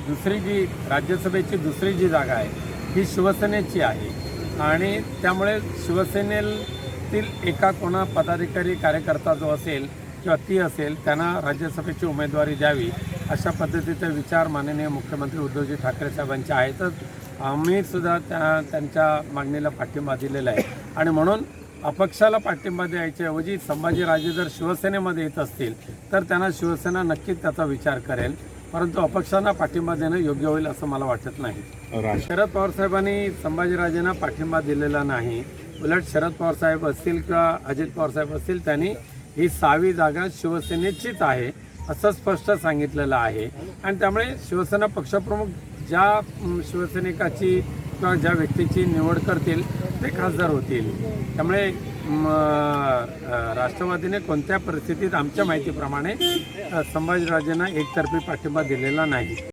दुसरी जी राज्यसभेची दुसरी जी जागा आहे ही शिवसेनेची आहे आणि त्यामुळे शिवसेनेतील एका कोणा पदाधिकारी कार्यकर्ता जो असेल किंवा ती असेल त्यांना राज्यसभेची उमेदवारी द्यावी अशा पद्धतीचे विचार माननीय मुख्यमंत्री उद्धवजी ठाकरे साहेबांचे आहेतच। आम्ही सुद्धा त्यांच्या मागणीला पाठिंबा दिलेला आहे आणि म्हणून अपक्षाला पाठिंबा द्यायच्याऐवजी संभाजीराजे जर शिवसेनेमध्ये येत असतील तर त्यांना शिवसेना नक्कीच त्याचा विचार करेल, परंतु अपक्षांना पाठिंबा देणं योग्य होईल असं मला वाटत नाही। शरद पवार साहेबांनी संभाजीराजेंना पाठिंबा दिलेला नाही, उलट शरद पवार साहेब असतील किंवा अजित पवार साहेब असतील त्यांनी ही 6वी जागा शिवसेनेचीच आहे असं स्पष्ट सांगितलेलं आहे आणि त्यामुळे शिवसेना पक्षप्रमुख ज्या शिवसैनिकाची किंवा ज्या व्यक्तीची निवड करतील ते खासदार होतील। त्यामुळे राष्ट्रवादीने कोणत्या परिस्थितीत आमच्या माहितीप्रमाणे संभाजीराजेंना एकतर्फी पाठिंबा दिलेला नाही।